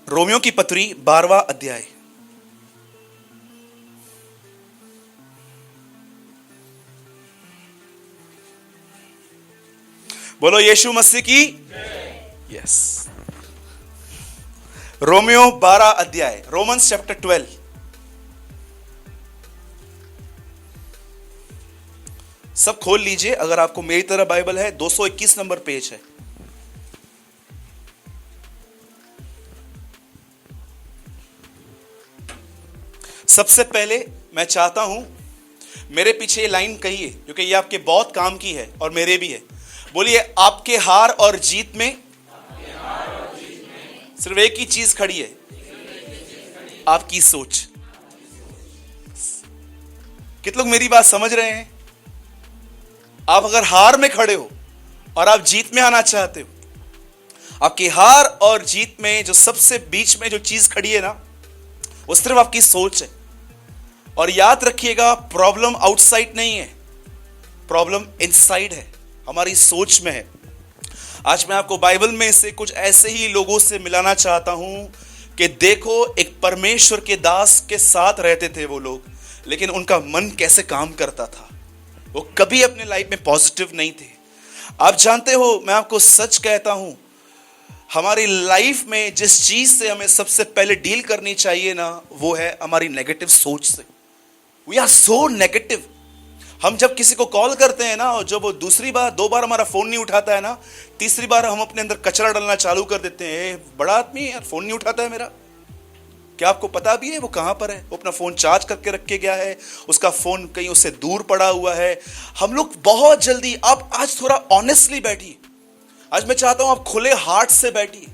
Romeo की पत्री 12वां अध्याय। बोलो यीशु मसीह की यस। रोमियो 12 अध्याय, रोमन्स चैप्टर 12। सब खोल लीजिए अगर आपको मेरी तरह बाइबल है। 221 नंबर पेज है। सबसे पहले मैं चाहता हूं मेरे पीछे ये लाइन कहिए, क्योंकि ये आपके बहुत काम की है और मेरे भी है। बोलिए, आपके हार और जीत में सिर्फ एक ही चीज खड़ी है, आपकी सोच। कितने लोग मेरी बात समझ रहे हैं? आप अगर हार में खड़े हो और आप जीत में आना चाहते हो, आपकी हार और जीत में जो सबसे बीच में जो चीज खड़ी है ना, वो सिर्फ आपकी सोच है। और याद रखिएगा, प्रॉब्लम आउटसाइड नहीं है, प्रॉब्लम इनसाइड है, हमारी सोच में है। आज मैं आपको बाइबल में से कुछ ऐसे ही लोगों से मिलाना चाहता हूं कि देखो, एक परमेश्वर के दास के साथ रहते थे वो लोग, लेकिन उनका मन कैसे काम करता था। वो कभी अपने लाइफ में पॉजिटिव नहीं थे। आप जानते हो, मैं आपको सच कहता हूं, हमारी लाइफ में जिस चीज से हमें सबसे पहले डील करनी चाहिए ना, वो है हमारी नेगेटिव सोच से। We are so negative. हम जब किसी को कॉल करते हैं ना, और जब वो दूसरी बार 2 बार हमारा फोन नहीं उठाता है ना, तीसरी बार हम अपने अंदर कचरा डालना चालू कर देते हैं। बड़ा आदमी है यार, फोन नहीं उठाता है मेरा। क्या आपको पता भी है वो कहां पर है? वो अपना फोन चार्ज करके रख के गया है, उसका फोन कहीं उससे दूर पड़ा हुआ है। हम लोग बहुत जल्दी, आप आज थोड़ा ऑनेस्टली बैठिए। आज मैं चाहता हूं आप खुले हार्ट से बैठिए।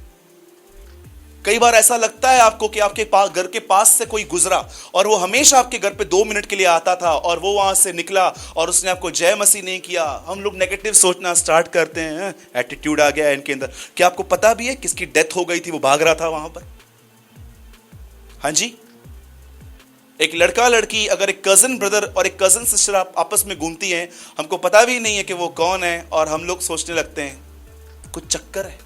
कई बार ऐसा लगता है आपको कि आपके पास, घर के पास से कोई गुजरा और वो हमेशा आपके घर पे 2 मिनट के लिए आता था और वो वहां से निकला और उसने आपको जय मसीह नहीं किया। हम लोग नेगेटिव सोचना स्टार्ट करते हैं, एटीट्यूड आ गया है इनके अंदर। क्या आपको पता भी है किसकी डेथ हो गई थी? वो भाग रहा था वहां पर। हाँ जी, एक लड़का लड़की, अगर एक कजन ब्रदर और एक कजन सिस्टर आपस में घूमती हैं, हमको पता भी नहीं है कि वो कौन है, और हम लोग सोचने लगते हैं कुछ चक्कर है।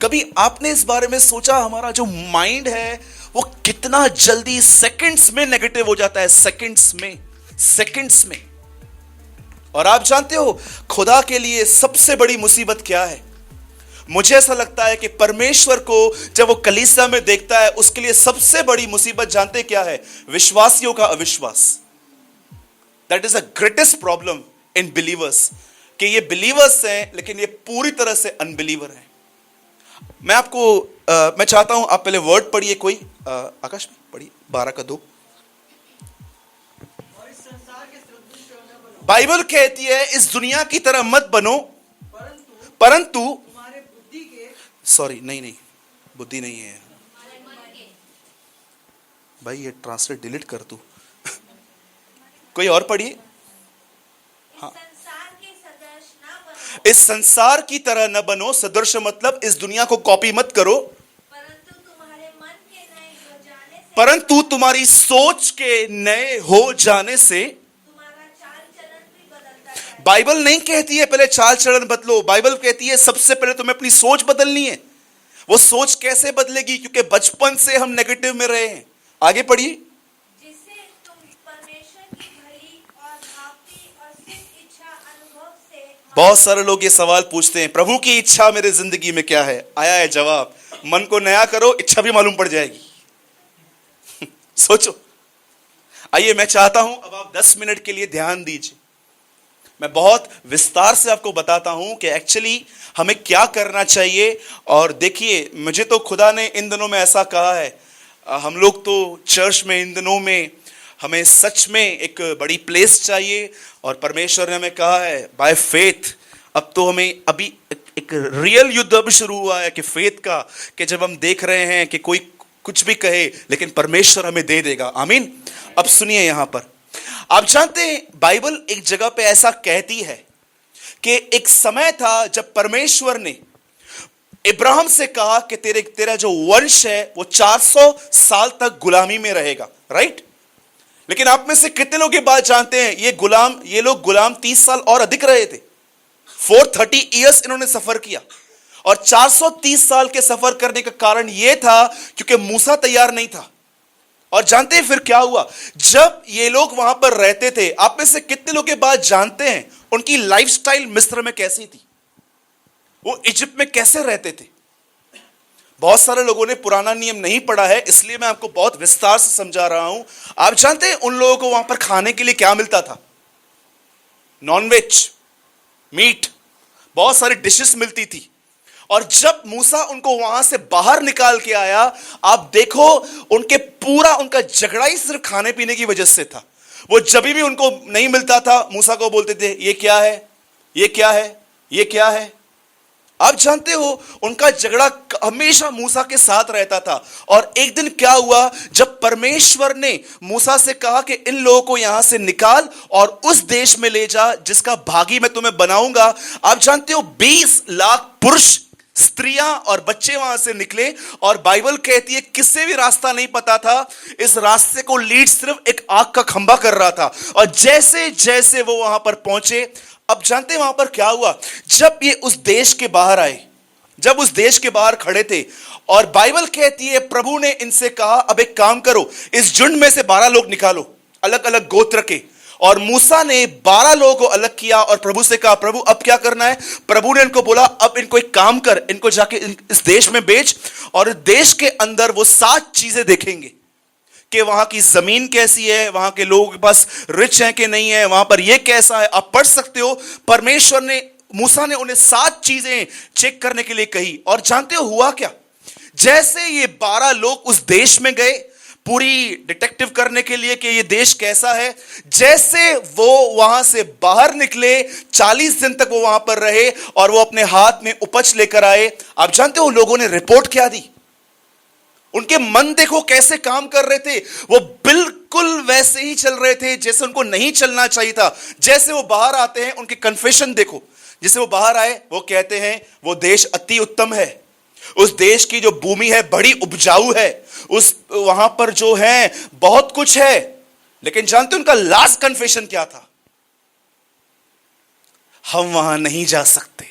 कभी आपने इस बारे में सोचा, हमारा जो माइंड है वो कितना जल्दी सेकंड्स में नेगेटिव हो जाता है? सेकंड्स में। और आप जानते हो खुदा के लिए सबसे बड़ी मुसीबत क्या है? मुझे ऐसा लगता है कि परमेश्वर को जब वो कलीसिया में देखता है, उसके लिए सबसे बड़ी मुसीबत जानते क्या है? विश्वासियों का अविश्वास। That is a greatest problem in believers, कि ये बिलीवर्स हैं लेकिन ये पूरी तरह से अनबिलीवर हैं। मैं चाहता हूं आप पहले वर्ड पढ़िए। कोई आकाश में पढ़िए 12 का 2। बाइबल कहती है इस दुनिया की तरह मत बनो, परंतु सॉरी नहीं, बुद्धि नहीं है भाई, ये ट्रांसलेट डिलीट कर तू। कोई और पढ़िए। हाँ, इस संसार की तरह न बनो। सदृश मतलब इस दुनिया को कॉपी मत करो, परंतु तुम्हारी सोच के नए हो जाने से। बाइबल नहीं कहती है पहले चाल चलन बदलो, बाइबल कहती है सबसे पहले तुम्हें अपनी सोच बदलनी है। वो सोच कैसे बदलेगी? क्योंकि बचपन से हम नेगेटिव में रहे हैं। आगे पढ़िए। बहुत सारे लोग ये सवाल पूछते हैं, प्रभु की इच्छा मेरे जिंदगी में क्या है? आया है जवाब, मन को नया करो, इच्छा भी मालूम पड़ जाएगी। सोचो। आइए, मैं चाहता हूं अब आप 10 मिनट के लिए ध्यान दीजिए। मैं बहुत विस्तार से आपको बताता हूं कि एक्चुअली हमें क्या करना चाहिए। और देखिए, मुझे तो खुदा ने इन दिनों में ऐसा कहा है, हम लोग तो चर्च में इन दिनों में हमें सच में एक बड़ी प्लेस चाहिए, और परमेश्वर ने हमें कहा है बाय फेथ। अब तो हमें अभी एक रियल युद्ध अब शुरू हुआ है कि फेथ का, कि जब हम देख रहे हैं कि कोई कुछ भी कहे लेकिन परमेश्वर हमें दे देगा। आमीन। अब सुनिए, यहां पर आप जानते हैं बाइबल एक जगह पे ऐसा कहती है कि एक समय था जब परमेश्वर ने इब्राहिम से कहा कि तेरा जो वंश है वो 400 साल तक गुलामी में रहेगा, राइट? लेकिन आप में से कितने लोग ये बात जानते हैं, ये लोग गुलाम 30 साल और अधिक रहे थे। 430 ईयर्स इन्होंने सफर किया। और 430 साल के सफर करने का कारण यह था क्योंकि मूसा तैयार नहीं था। और जानते हैं फिर क्या हुआ? जब ये लोग वहां पर रहते थे, आप में से कितने लोग के बाद जानते हैं उनकी लाइफस्टाइल मिस्र में कैसी थी, वो इजिप्ट में कैसे रहते थे? बहुत सारे लोगों ने पुराना नियम नहीं पढ़ा है, इसलिए मैं आपको बहुत विस्तार से समझा रहा हूं। आप जानते हैं उन लोगों को वहां पर खाने के लिए क्या मिलता था? नॉनवेज, मीट, बहुत सारी डिशेस मिलती थी। और जब मूसा उनको वहां से बाहर निकाल के आया, आप देखो उनका झगड़ा ही सिर्फ खाने पीने की वजह से था। वो जब भी उनको नहीं मिलता था, मूसा को बोलते थे ये क्या है, ये क्या है, ये क्या है। आप जानते हो उनका झगड़ा हमेशा मूसा के साथ रहता था। और एक दिन क्या हुआ, जब परमेश्वर ने मूसा से कहा कि इन लोगों को यहां से निकाल और उस देश में ले जा जिसका भागी मैं तुम्हें बनाऊंगा। आप जानते हो 20 लाख पुरुष, स्त्रियां और बच्चे वहां से निकले। और बाइबल कहती है किसी भी रास्ता नहीं पता था, इस रास्ते को लीड सिर्फ एक आग का खंभा कर रहा था। और जैसे जैसे वो वहां पर पहुंचे, अब जानते हैं वहां पर क्या हुआ? जब ये उस देश के बाहर आए, जब उस देश के बाहर खड़े थे, और बाइबल कहती है प्रभु ने इनसे कहा अब एक काम करो, इस झुंड में से 12 लोग निकालो, अलग अलग गोत्र के। और मूसा ने 12 लोगों को अलग किया और प्रभु से कहा प्रभु अब क्या करना है? प्रभु ने इनको बोला अब इनको एक काम कर, इनको जाके इस देश में बेच, और देश के अंदर वो 7 चीजें देखेंगे कि वहां की जमीन कैसी है, वहां के लोगों के पास रिच है कि नहीं है, वहां पर ये कैसा है। आप पढ़ सकते हो, परमेश्वर ने, मूसा ने उन्हें 7 चीजें चेक करने के लिए कही। और जानते हो हुआ क्या? जैसे ये 12 लोग उस देश में गए पूरी डिटेक्टिव करने के लिए कि ये देश कैसा है, जैसे वो वहां से बाहर निकले, 40 दिन तक वो वहां पर रहे और वो अपने हाथ में उपज लेकर आए। आप जानते हो लोगों ने रिपोर्ट क्या दी? उनके मन देखो कैसे काम कर रहे थे, वो बिल्कुल वैसे ही चल रहे थे जैसे उनको नहीं चलना चाहिए था। जैसे वो बाहर आते हैं, उनके कन्फेशन देखो, जैसे वो बाहर आए वो कहते हैं वो देश अति उत्तम है, उस देश की जो भूमि है बड़ी उपजाऊ है, उस वहां पर जो है बहुत कुछ है। लेकिन जानते उनका लास्ट कन्फेशन क्या था? हम वहां नहीं जा सकते,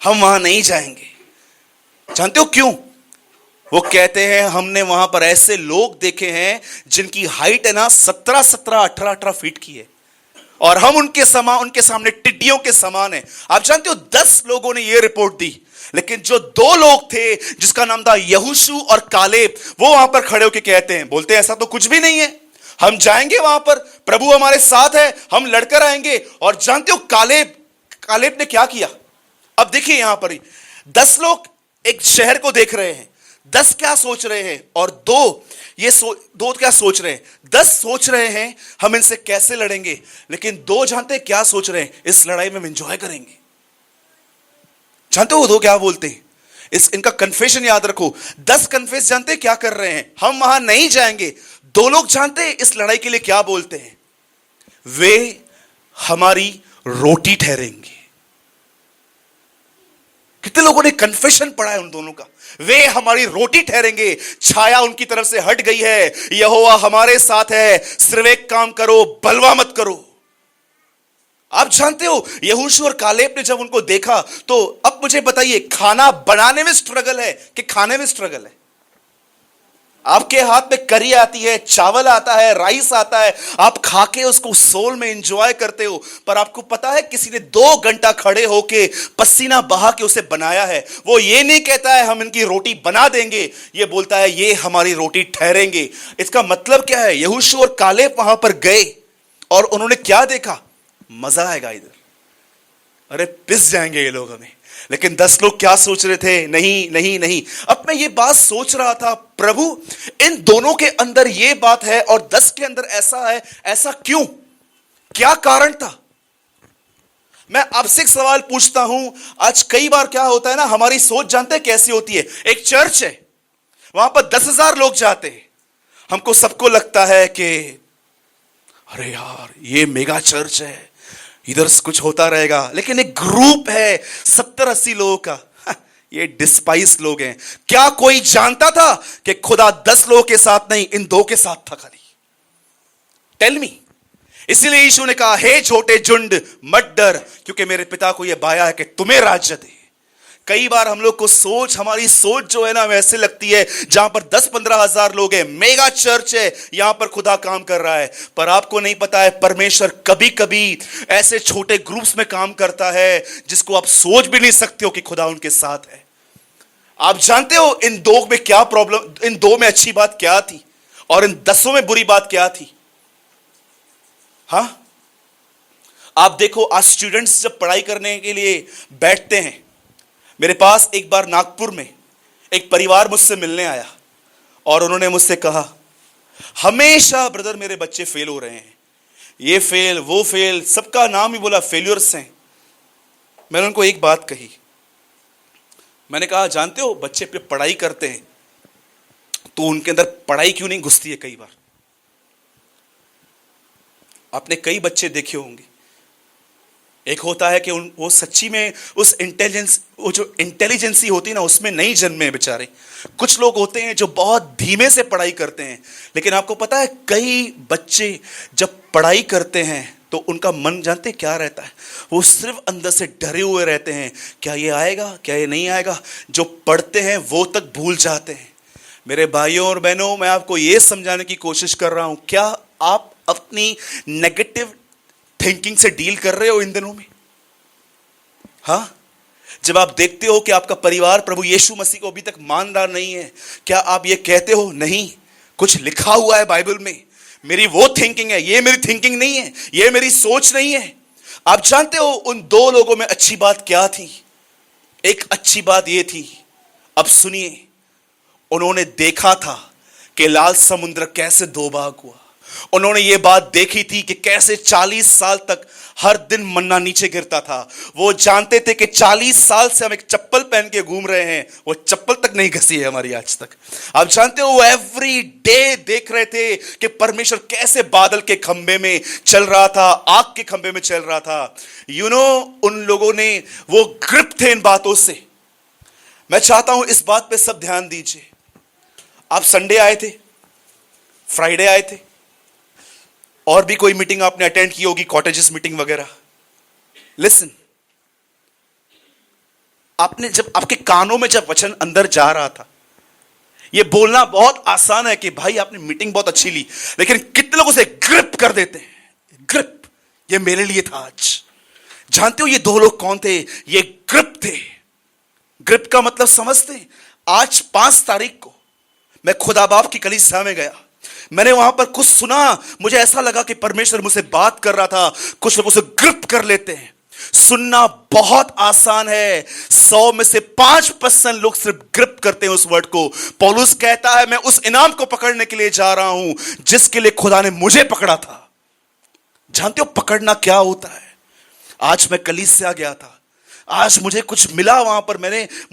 हम वहां नहीं जाएंगे। जानते हो क्यों? वो कहते हैं हमने वहां पर ऐसे लोग देखे हैं जिनकी हाइट है ना 17, 17, 18, 18 फीट की है, और हम उनके सामने टिड्डियों के समान है। आप जानते हो 10 लोगों ने यह रिपोर्ट दी, लेकिन जो 2 लोग थे जिसका नाम था यहोशू और कालेब, वो वहां पर खड़े होकर कहते हैं, बोलते हैं ऐसा तो कुछ भी नहीं है, हम जाएंगे वहां पर, प्रभु हमारे साथ है, हम लड़कर आएंगे। और जानते हो कालेब ने क्या किया? अब देखिए यहां पर 10 लोग एक शहर को देख रहे हैं, 10 क्या सोच रहे हैं, और 2 क्या सोच रहे हैं? 10 सोच रहे हैं हम इनसे कैसे लड़ेंगे, लेकिन 2 जानते हैं क्या सोच रहे हैं? इस लड़ाई में हम एंजॉय करेंगे। जानते हो वो 2 क्या बोलते हैं? इनका कन्फेशन याद रखो। 10 कन्फेस जानते हैं क्या कर रहे हैं? हम वहां नहीं जाएंगे। 2 लोग जानते हैं इस लड़ाई के लिए क्या बोलते हैं? वे हमारी रोटी ठहरेंगे। कितने लोगों ने कन्फेशन पढ़ा है उन दोनों का? वे हमारी रोटी ठहरेंगे, छाया उनकी तरफ से हट गई है, यहोवा हमारे साथ है, सिर्फ एक काम करो, बलवा मत करो। आप जानते हो यहोशू और कालेब ने जब उनको देखा, तो अब मुझे बताइए खाना बनाने में स्ट्रगल है कि खाने में स्ट्रगल है? आपके हाथ में करी आती है, चावल आता है, राइस आता है, आप खा के उसको सोल में एंजॉय करते हो, पर आपको पता है किसी ने 2 घंटा खड़े होके पसीना बहा के उसे बनाया है। वो ये नहीं कहता है हम इनकी रोटी बना देंगे, ये बोलता है ये हमारी रोटी ठहरेंगे। इसका मतलब क्या है? यहोशू और कालेब वहां पर गए और उन्होंने क्या देखा? मजा आएगा इधर, अरे पिस जाएंगे ये लोग हमें। लेकिन 10 लोग क्या सोच रहे थे? नहीं नहीं नहीं। अब मैं ये बात सोच रहा था, प्रभु इन दोनों के अंदर ये बात है और 10 के अंदर ऐसा है, ऐसा क्यों? क्या कारण था? मैं आपसे एक सवाल पूछता हूं। आज कई बार क्या होता है ना, हमारी सोच जानते हैं कैसी होती है? एक चर्च है, वहां पर 10,000 लोग जाते हैं, हमको सबको लगता है कि अरे यार ये मेगा चर्च है, इधर कुछ होता रहेगा। लेकिन एक ग्रुप है 70-80 लोगों का, ये डिस्पाइस लोग हैं। क्या कोई जानता था कि खुदा 10 लोगों के साथ नहीं, इन 2 के साथ था खाली? Tell me. इसीलिए यीशु ने कहा हे छोटे झुंड मत डर, क्योंकि मेरे पिता को यह बाया है कि तुम्हें राज्य दे। कई बार हम लोग को हमारी सोच जो है ना वैसे लगती है, जहां पर 10-15 हजार लोग हैं, मेगा चर्च है, यहां पर खुदा काम कर रहा है। पर आपको नहीं पता है, परमेश्वर कभी कभी ऐसे छोटे ग्रुप्स में काम करता है जिसको आप सोच भी नहीं सकते हो कि खुदा उनके साथ है। आप जानते हो इन दो में क्या प्रॉब्लम, इन दो में अच्छी बात क्या थी और इन 10 में बुरी बात क्या थी? हां, आप देखो, आज स्टूडेंट्स जब पढ़ाई करने के लिए बैठते हैं, मेरे पास एक बार नागपुर में एक परिवार मुझसे मिलने आया और उन्होंने मुझसे कहा, हमेशा ब्रदर मेरे बच्चे फेल हो रहे हैं, ये फेल वो फेल, सबका नाम ही बोला, फेल्यूर्स हैं। मैंने उनको एक बात कही, मैंने कहा जानते हो बच्चे पे पढ़ाई करते हैं तो उनके अंदर पढ़ाई क्यों नहीं घुसती है? कई बार आपने कई बच्चे देखे होंगे, एक होता है कि वो सच्ची में उस वो जो इंटेलिजेंसी होती है ना, उसमें नहीं जन्मे बेचारे। कुछ लोग होते हैं जो बहुत धीमे से पढ़ाई करते हैं, लेकिन आपको पता है कई बच्चे जब पढ़ाई करते हैं तो उनका मन जानते क्या रहता है? वो सिर्फ अंदर से डरे हुए रहते हैं, क्या ये आएगा, क्या ये नहीं आएगा। जो पढ़ते हैं वो तक भूल जाते हैं। मेरे भाइयों और बहनों, मैं आपको ये समझाने की कोशिश कर रहा हूं, क्या आप अपनी नेगेटिव थिंकिंग से डील कर रहे हो इन दिनों में? हाँ, जब आप देखते हो कि आपका परिवार प्रभु यीशु मसीह को अभी तक मान रहा नहीं है, क्या आप ये कहते हो नहीं, कुछ लिखा हुआ है बाइबल में, मेरी वो थिंकिंग है, ये मेरी थिंकिंग नहीं है, ये मेरी सोच नहीं है? आप जानते हो उन दो लोगों में अच्छी बात क्या थी? एक अच्छी बात ये थी, अब सुनिए, उन्होंने देखा था कि लाल समुद्र कैसे दो भाग हुआ। उन्होंने ये बात देखी थी कि कैसे 40 साल तक हर दिन मन्ना नीचे गिरता था। वो जानते थे कि 40 साल से हम एक चप्पल पहन के घूम रहे हैं, वो चप्पल तक नहीं घसी है हमारी आज तक। आप जानते हो वो एवरी डे देख रहे थे कि परमेश्वर कैसे बादल के खंबे में चल रहा था, आग के खंबे में चल रहा था। उन लोगों ने वो ग्रिप थे इन बातों से। मैं चाहता हूं इस बात पे सब ध्यान दीजिए। आप संडे आए थे, फ्राइडे आए थे, और भी कोई मीटिंग आपने अटेंड की होगी, कॉटेजेस मीटिंग वगैरह। लिसन, आपने जब आपके कानों में जब वचन अंदर जा रहा था, ये बोलना बहुत आसान है कि भाई आपने मीटिंग बहुत अच्छी ली, लेकिन कितने लोग उसे ग्रिप कर देते हैं। ग्रिप, ये मेरे लिए था आज। जानते हो ये दो लोग कौन थे? ये ग्रिप थे। ग्रिप का मतलब समझते हैं? आज 5 तारीख को मैं खुदा बाप की कलीसिया में गया, मैंने वहां पर कुछ सुना, मुझे ऐसा लगा कि परमेश्वर मुझसे बात कर रहा था। कुछ लोग उसे ग्रिप कर लेते हैं। सुनना बहुत आसान है, 100 में से 5% लोग सिर्फ ग्रिप करते हैं उस वर्ड को। पौलुस कहता है मैं उस इनाम को पकड़ने के लिए जा रहा हूं जिसके लिए खुदा ने मुझे पकड़ा था। जानते हो पकड़ना क्या होता है? आज मैं कलीसिया गया था, आज मुझे कुछ मिला वहां पर,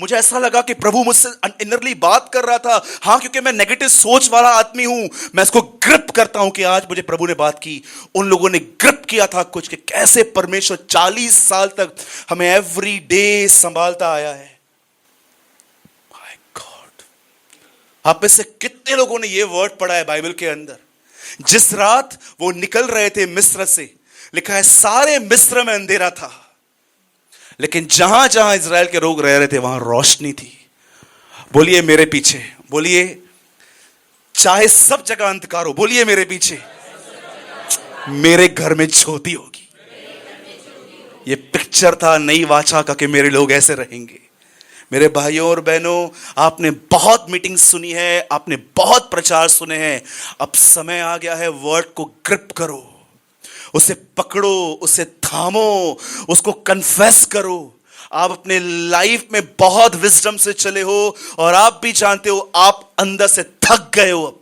मुझे ऐसा लगा कि प्रभु मुझसे इनरली बात कर रहा था। हां, क्योंकि मैं नेगेटिव सोच वाला आदमी हूं, मैं इसको ग्रिप करता हूं कि आज मुझे प्रभु ने बात की। उन लोगों ने ग्रिप किया था कुछ, कि कैसे परमेश्वर 40 साल तक हमें एवरी डे संभालता आया है। माय गॉड, आप में से कितने लोगों ने यह वर्ड पढ़ा है बाइबल के अंदर? जिस रात वो निकल रहे थे मिस्र से, लिखा है सारे मिस्र में अंधेरा था, लेकिन जहां जहां इजराइल के लोग रह रहे थे वहां रोशनी थी। बोलिए मेरे पीछे, बोलिए चाहे सब जगह अंधकार हो, बोलिए मेरे पीछे मेरे घर में ज्योति होगी। ये पिक्चर था नई वाचा का कि मेरे लोग ऐसे रहेंगे। मेरे भाइयों और बहनों, आपने बहुत मीटिंग सुनी है, आपने बहुत प्रचार सुने हैं, अब समय आ गया है वर्ड को ग्रिप करो, उसे पकड़ो, उसे थामो, उसको कन्फेस करो। आप अपने लाइफ में बहुत विजडम से चले हो और आप भी जानते हो आप अंदर से थक गए हो।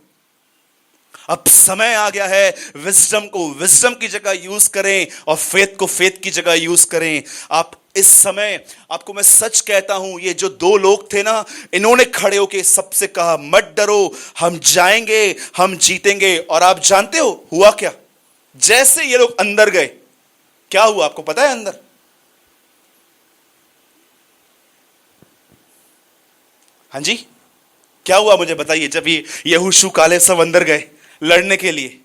अब समय आ गया है विजडम को विजडम की जगह यूज करें और फेथ को फेथ की जगह यूज करें। आप इस समय, आपको मैं सच कहता हूं, ये जो 2 लोग थे ना, इन्होंने खड़े होकर सबसे कहा मत डरो, हम जाएंगे, हम जीतेंगे। और आप जानते हो हुआ क्या? जैसे ये लोग अंदर गए, क्या हुआ आपको पता है? अंदर हाँ जी, क्या हुआ मुझे बताइए। जब ये यहोशू कालेब सब अंदर गए लड़ने के लिए,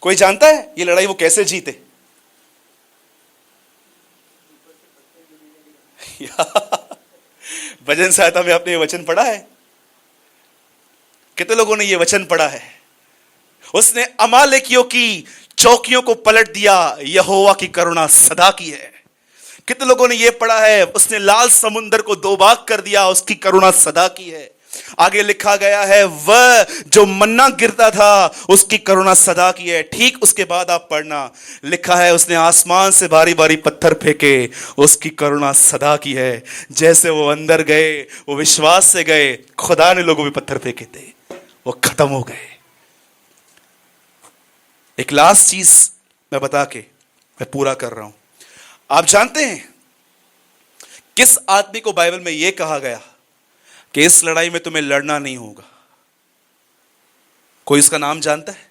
कोई जानता है ये लड़ाई वो कैसे जीते? भजन सहायता में आपने ये वचन पढ़ा है? कितने लोगों ने ये वचन पढ़ा है? उसने अमालेकियों की चौकियों को पलट दिया, यहोवा की करुणा सदा की है। कितने लोगों ने ये पढ़ा है? उसने लाल समुंदर को दो भाग कर दिया, उसकी करुणा सदा की है। आगे लिखा गया है, वह जो मन्ना गिरता था उसकी करुणा सदा की है। ठीक उसके बाद आप पढ़ना, लिखा है उसने आसमान से भारी भारी पत्थर फेंके, उसकी करुणा सदा की है। जैसे वो अंदर गए, वो विश्वास से गए, खुदा ने लोगों पे पत्थर फेंके थे, वो खत्म हो गए। एक लास्ट चीज मैं बता के मैं पूरा कर रहा हूं। आप जानते हैं किस आदमी को बाइबल में यह कहा गया कि इस लड़ाई में तुम्हें लड़ना नहीं होगा? कोई उसका नाम जानता है?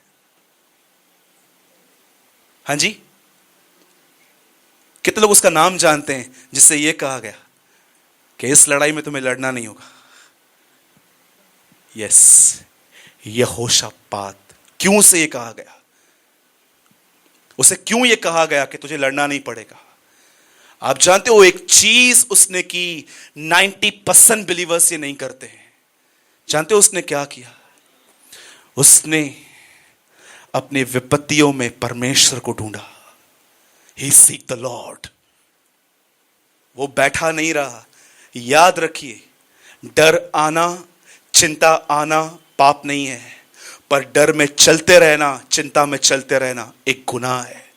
हां जी, कितने लोग उसका नाम जानते हैं जिससे यह कहा गया कि इस लड़ाई में तुम्हें लड़ना नहीं होगा? यस, यहोशापात। क्यों उसे यह कहा गया? उसे क्यों यह कहा गया कि तुझे लड़ना नहीं पड़ेगा? आप जानते हो एक चीज उसने की, 90% बिलीवर्स ये नहीं करते हैं। जानते हो उसने क्या किया? उसने अपनी विपत्तियों में परमेश्वर को ढूंढा। ही सीक द लॉर्ड। वो बैठा नहीं रहा। याद रखिए, डर आना, चिंता आना पाप नहीं है, पर डर में चलते रहना, चिंता में चलते रहना एक गुनाह है।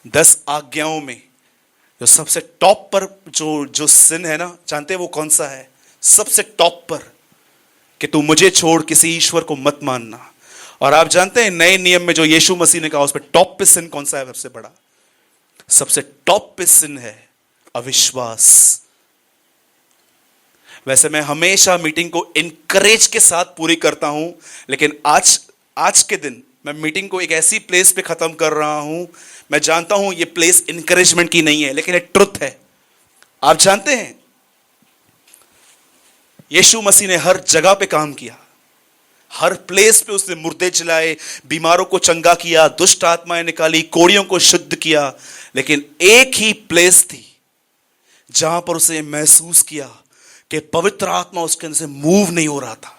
10 आज्ञाओं में जो सबसे टॉप पर जो सिन है ना, जानते हैं वो कौन सा है? सबसे टॉप पर कि तू मुझे छोड़ किसी ईश्वर को मत मानना। और आप जानते हैं नए नियम में जो यीशु मसीह ने कहा, उस पर टॉप पे सिन कौन सा है? सबसे बड़ा, सबसे टॉप पे सिन है अविश्वास। वैसे मैं हमेशा मीटिंग को इनकरेज के साथ पूरी करता हूं, लेकिन आज के दिन मैं मीटिंग को एक ऐसी प्लेस पे खत्म कर रहा हूं। मैं जानता हूं ये प्लेस इनकरेजमेंट की नहीं है, लेकिन एक ट्रुथ है। आप जानते हैं यीशु मसीह ने हर जगह पे काम किया, हर प्लेस पे उसने मुर्दे चलाए, बीमारों को चंगा किया, दुष्ट आत्माएं निकाली, कोड़ियों को शुद्ध किया। लेकिन एक ही प्लेस थी जहां पर उसे महसूस किया कि पवित्र आत्मा उसके अंदर से मूव नहीं हो रहा था,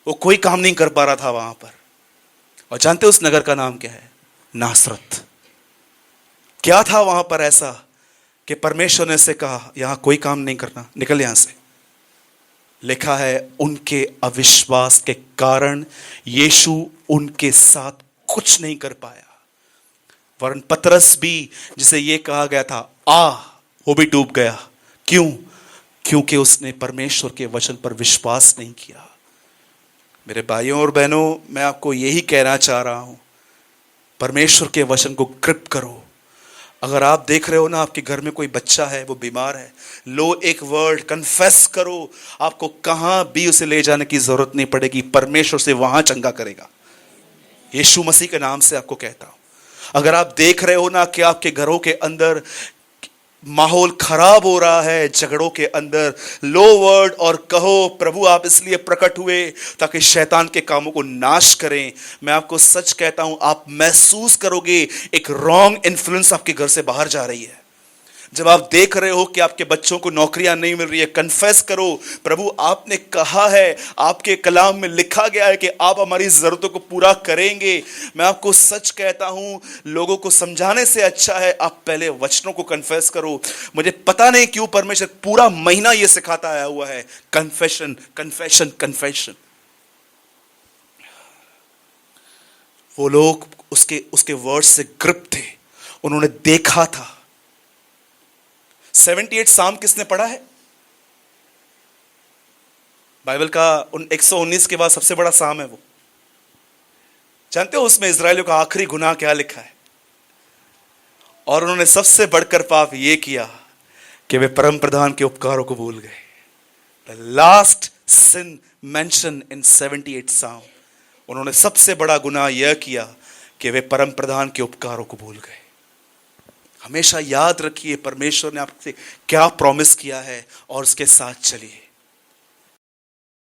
वो कोई काम नहीं कर पा रहा था वहां पर। और जानते हो उस नगर का नाम क्या है? नासरत। क्या था वहां पर ऐसा कि परमेश्वर ने से कहा यहां कोई काम नहीं करना, निकल यहां से? लिखा है उनके अविश्वास के कारण यीशु उनके साथ कुछ नहीं कर पाया। वरन पतरस भी, जिसे यह कहा गया था आ, वो भी डूब गया। क्यों? क्योंकि उसने परमेश्वर के वचन पर विश्वास नहीं किया। मेरे भाइयों और बहनों, मैं आपको यही कहना चाह रहा हूं, परमेश्वर के वचन को ग्रिप करो। अगर आप देख रहे हो ना आपके घर में कोई बच्चा है, वो बीमार है, लो एक वर्ड कन्फेस करो। आपको कहां भी उसे ले जाने की जरूरत नहीं पड़ेगी, परमेश्वर से वहां चंगा करेगा। यीशु मसीह के नाम से आपको कहता हूं। अगर आप देख रहे हो ना कि आपके घरों के अंदर माहौल खराब हो रहा है, झगड़ों के अंदर, लो वर्ड और कहो प्रभु आप इसलिए प्रकट हुए ताकि शैतान के कामों को नाश करें। मैं आपको सच कहता हूं, आप महसूस करोगे एक रॉन्ग इन्फ्लुएंस आपके घर से बाहर जा रही है। जब आप देख रहे हो कि आपके बच्चों को नौकरियां नहीं मिल रही है, कन्फेस करो प्रभु आपने कहा है, आपके कलाम में लिखा गया है कि आप हमारी जरूरतों को पूरा करेंगे। मैं आपको सच कहता हूं, लोगों को समझाने से अच्छा है आप पहले वचनों को कन्फेस करो। मुझे पता नहीं क्यों परमेश्वर पूरा महीना यह सिखाता आया हुआ है, कन्फेशन कन्फेशन कन्फेशन। वो लोग उसके वर्ड से ग्रिप थे, उन्होंने देखा था। 78 साम किसने पढ़ा है? बाइबल का 119 के बाद सबसे बड़ा साम है वो। जानते हो उसमें इजरायलियों का आखिरी गुनाह क्या लिखा है? और उन्होंने सबसे बढ़कर पाप ये किया कि वे परम प्रधान के उपकारों को भूल गए। The last sin mention in 78 psalm. उन्होंने सबसे बड़ा गुनाह यह किया कि वे परम प्रधान के उपकारों को भूल गए। हमेशा याद रखिए परमेश्वर ने आपसे क्या प्रॉमिस किया है और उसके साथ चलिए।